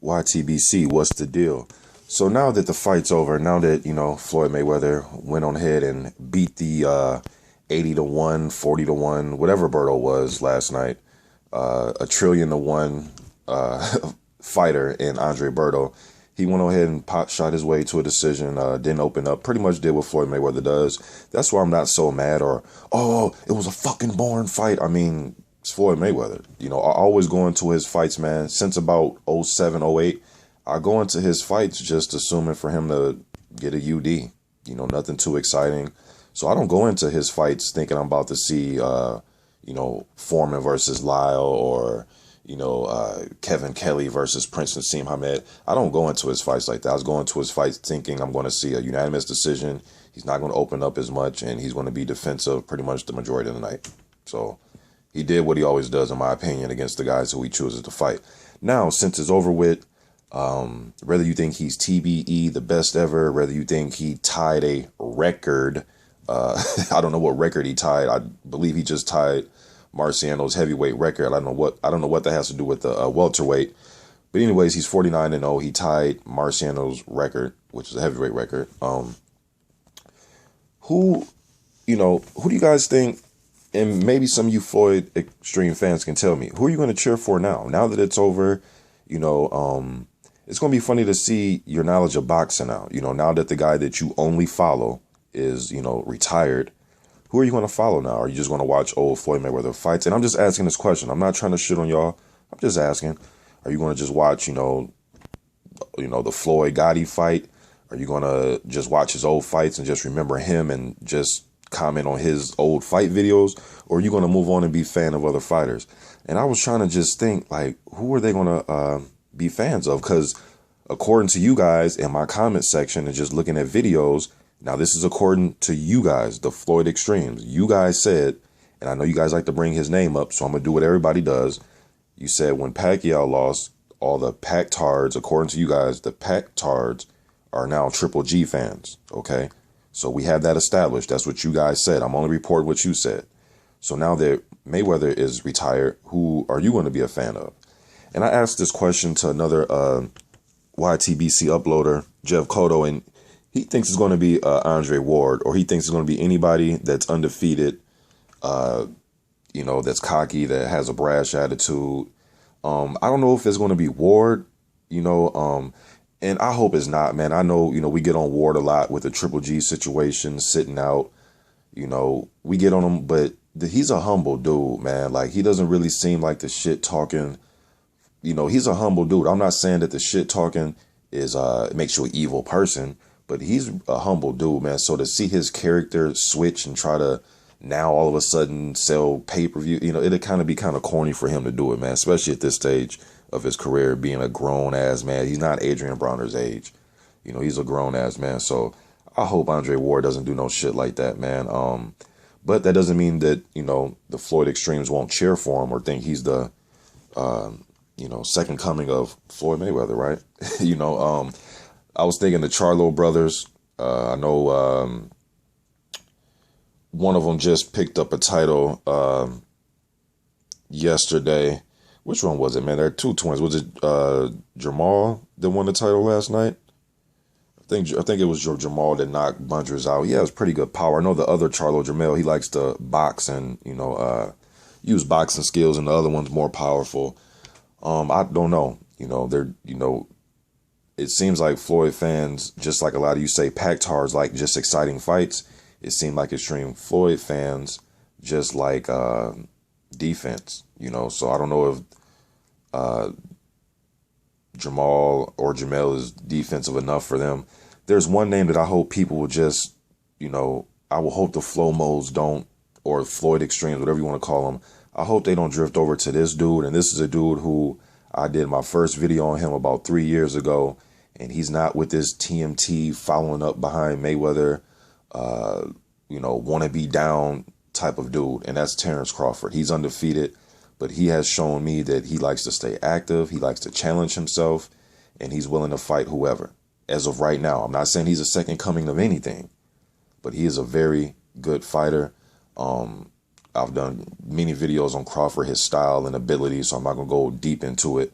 YTBC, what's the deal? So now that the fight's over, now that, Floyd Mayweather went on ahead and beat the 80 to 1, 40 to 1, whatever Berto was last night, a trillion to 1 fighter in Andre Berto, he went on ahead and shot his way to a decision, didn't open up, pretty much did what Floyd Mayweather does. That's why I'm not so mad or, oh, it was a fucking boring fight. I mean, it's Floyd Mayweather. I always go into his fights, man, since about 07, 08. I go into his fights just assuming for him to get a UD. Nothing too exciting. So I don't go into his fights thinking I'm about to see, Foreman versus Lyle or, Kevin Kelly versus Prince Nassim Hamed. I don't go into his fights like that. I was going to his fights thinking I'm going to see a unanimous decision. He's not going to open up as much, and he's going to be defensive pretty much the majority of the night. So he did what he always does, in my opinion, against the guys who he chooses to fight. Now, since it's over with, whether you think he's TBE, the best ever, whether you think he tied a record, I don't know what record he tied. I believe he just tied Marciano's heavyweight record. I don't know what that has to do with the welterweight. But anyways, he's 49-0. He tied Marciano's record, which is a heavyweight record. Who do you guys think? And maybe some of you Floyd extreme fans can tell me, who are you going to cheer for now? Now that it's over, it's going to be funny to see your knowledge of boxing now. Now that the guy that you only follow is, retired, who are you going to follow now? Are you just going to watch old Floyd Mayweather fights? And I'm just asking this question. I'm not trying to shit on y'all. I'm just asking, are you going to just watch, the Floyd Gotti fight? Are you going to just watch his old fights and just remember him and just comment on his old fight videos? Or are you going to move on and be a fan of other fighters? And I was trying to just think, like, who are they going to be fans of? Because according to you guys in my comment section and just looking at videos, now this is according to you guys, the Floyd Extremes. You guys said, and I know you guys like to bring his name up, so I'm going to do what everybody does. You said when Pacquiao lost, all the Pac-tards, according to you guys, the Pac-tards are now Triple G fans, okay? So we have that established. That's what you guys said. I'm only reporting what you said. So now that Mayweather is retired, who are you going to be a fan of? And I asked this question to another YTBC uploader, Jeff Cotto, and he thinks it's going to be Andre Ward, or he thinks it's going to be anybody that's undefeated, that's cocky, that has a brash attitude. I don't know if it's going to be Ward, and I hope it's not, man. I know, we get on Ward a lot with the Triple G situation, sitting out, we get on him, but he's a humble dude, man. Like, he doesn't really seem like the shit talking, he's a humble dude. I'm not saying that the shit talking is, makes you an evil person, but he's a humble dude, man. So to see his character switch and try to now all of a sudden sell pay-per-view, it'd kind of be kind of corny for him to do it, man, especially at this stage of his career, being a grown-ass man. He's not Adrian Bronner's age. He's a grown-ass man. So I hope Andre Ward doesn't do no shit like that, man. But that doesn't mean that, the Floyd Extremes won't cheer for him or think he's the, second coming of Floyd Mayweather, right? I was thinking the Charlo brothers. I know one of them just picked up a title yesterday. Which one was it, man? There are two twins. Was it Jamal that won the title last night? I think it was Jamal that knocked Bundra's out. Yeah, it was pretty good power. I know the other Charlo Jamel, he likes to box and use boxing skills, and the other one's more powerful. I don't know. It seems like Floyd fans, just like a lot of you say, Pac-tards like just exciting fights. It seemed like extreme Floyd fans just like defense, So I don't know if Jamal or Jamel is defensive enough for them. There's one name that I hope people will just, I will hope the Flow Modes don't, or Floyd Extremes, whatever you want to call them. I hope they don't drift over to this dude. And this is a dude who I did my first video on him about 3 years ago. And he's not with this TMT following up behind Mayweather, want to be down type of dude. And that's Terence Crawford. He's undefeated, but he has shown me that he likes to stay active. He likes to challenge himself, and he's willing to fight whoever. As of right now, I'm not saying he's a second coming of anything, but he is a very good fighter. I've done many videos on Crawford, his style and ability, so I'm not going to go deep into it.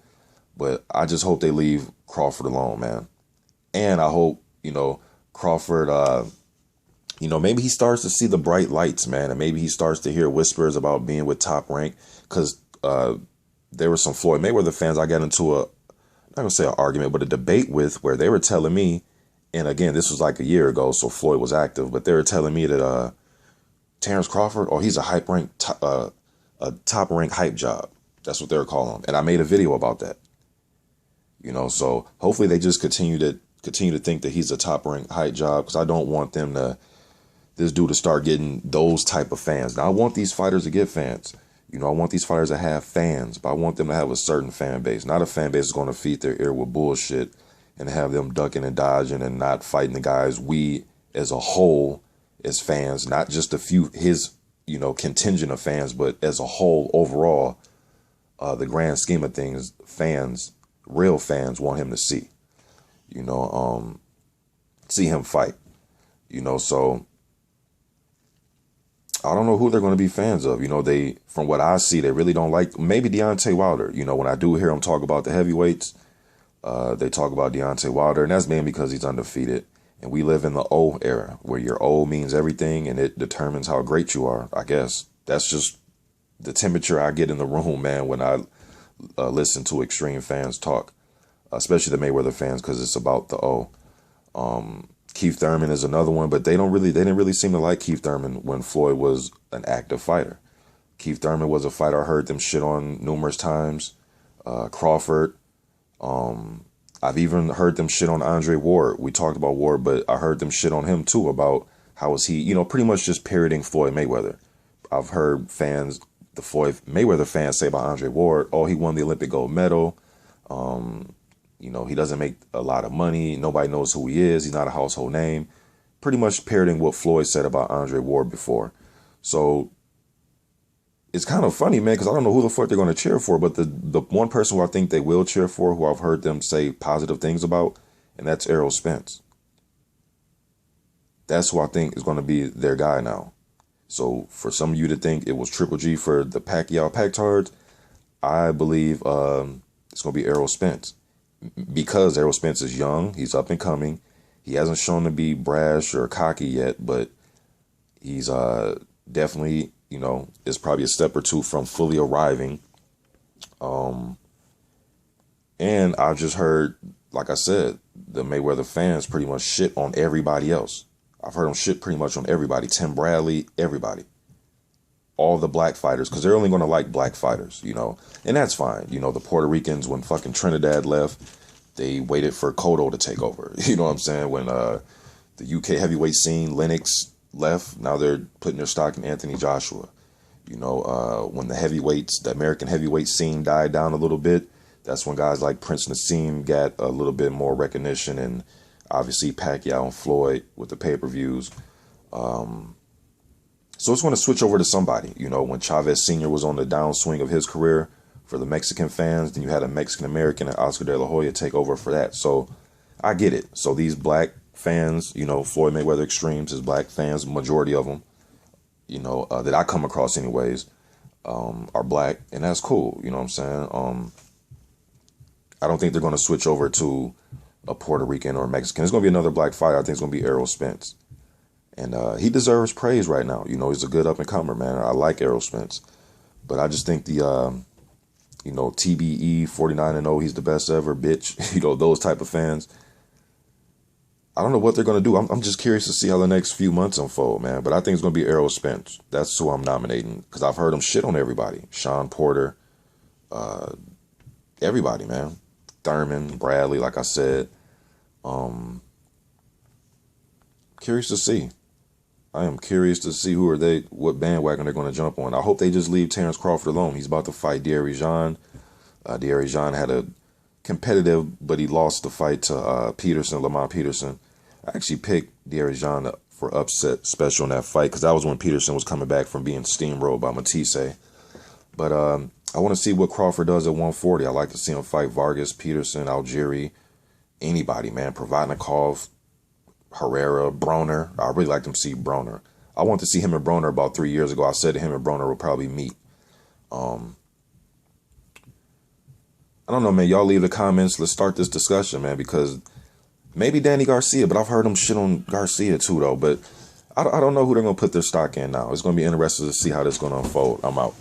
But I just hope they leave Crawford alone, man. And I hope, Crawford, maybe he starts to see the bright lights, man. And maybe he starts to hear whispers about being with Top Rank. Because there were some Floyd Mayweather fans I got into I'm not going to say an argument, but a debate with, where they were telling me, and again, this was like a year ago, so Floyd was active, but they were telling me that Terence Crawford, he's a a top rank hype job. That's what they were calling him. And I made a video about that. So hopefully they just continue to think that he's a top rank hype job, because I don't want this dude to start getting those type of fans. Now I want these fighters to get fans. I want these fighters to have fans, but I want them to have a certain fan base, not a fan base that's going to feed their ear with bullshit and have them ducking and dodging and not fighting the guys we as a whole as fans, not just a few, his, contingent of fans, but as a whole overall, the grand scheme of things, fans, real fans want him to see, see him fight, so I don't know who they're going to be fans of. They, from what I see, they really don't like, maybe Deontay Wilder. When I do hear them talk about the heavyweights, they talk about Deontay Wilder, and that's mainly because he's undefeated. And we live in the O era, where your O means everything, and it determines how great you are, I guess. That's just the temperature I get in the room, man, when I listen to extreme fans talk, especially the Mayweather fans, because it's about the O. Keith Thurman is another one, but they didn't really seem to like Keith Thurman when Floyd was an active fighter. Keith Thurman was a fighter I heard them shit on numerous times. Crawford. I've even heard them shit on Andre Ward. We talked about Ward, but I heard them shit on him too, about how is he, pretty much just parroting Floyd Mayweather. I've heard the Floyd Mayweather fans say about Andre Ward, he won the Olympic gold medal. He doesn't make a lot of money. Nobody knows who he is. He's not a household name. Pretty much parroting what Floyd said about Andre Ward before. So it's kind of funny, man, because I don't know who the fuck they're going to cheer for. But the one person who I think they will cheer for, who I've heard them say positive things about, and that's Errol Spence. That's who I think is going to be their guy now. So for some of you to think it was Triple G for the Pacquiao Pactards, I believe it's going to be Errol Spence. Because Errol Spence is young, he's up and coming. He hasn't shown to be brash or cocky yet, but he's definitely, is probably a step or two from fully arriving. And I've just heard, like I said, the Mayweather fans pretty much shit on everybody else. I've heard them shit pretty much on everybody. Tim Bradley, everybody. All the black fighters, because they're only going to like black fighters, and that's fine. The Puerto Ricans, when fucking Trinidad left, they waited for Cotto to take over. You know what I'm saying? When the UK heavyweight scene, Lennox left, now they're putting their stock in Anthony Joshua. When the American heavyweight scene died down a little bit, that's when guys like Prince Nassim got a little bit more recognition, and obviously Pacquiao and Floyd with the pay-per-views. So it's going to switch over to somebody. When Chavez Sr. was on the downswing of his career for the Mexican fans, then you had a Mexican-American and Oscar De La Hoya take over for that. So I get it. So these black fans, Floyd Mayweather Extremes, his black fans, majority of them, that I come across anyways, are black. And that's cool. You know what I'm saying? I don't think they're going to switch over to a Puerto Rican or Mexican. It's going to be another black fighter. I think it's going to be Errol Spence. And he deserves praise right now. He's a good up-and-comer, man. I like Errol Spence. But I just think the, TBE, 49-0, he's the best ever, bitch. Those type of fans. I don't know what they're going to do. I'm just curious to see how the next few months unfold, man. But I think it's going to be Errol Spence. That's who I'm nominating. Because I've heard him shit on everybody. Sean Porter. Everybody, man. Thurman, Bradley, like I said. Curious to see. I am curious to see what bandwagon they're going to jump on. I hope they just leave Terence Crawford alone. He's about to fight Deontay Wilder. Deontay Wilder had a competitive, but he lost the fight to Lamont Peterson. I actually picked Deontay Wilder for upset special in that fight, because that was when Peterson was coming back from being steamrolled by Matisse. But I want to see what Crawford does at 140. I like to see him fight Vargas, Peterson, Algieri, anybody, man. Provodnikov, Herrera, Broner. I really like to see Broner. I want to see him and Broner about 3 years ago. I said him and Broner will probably meet. I don't know, man. Y'all leave the comments. Let's start this discussion, man, because maybe Danny Garcia, but I've heard him shit on Garcia too, though. But I don't know who they're going to put their stock in now. It's going to be interesting to see how this is going to unfold. I'm out.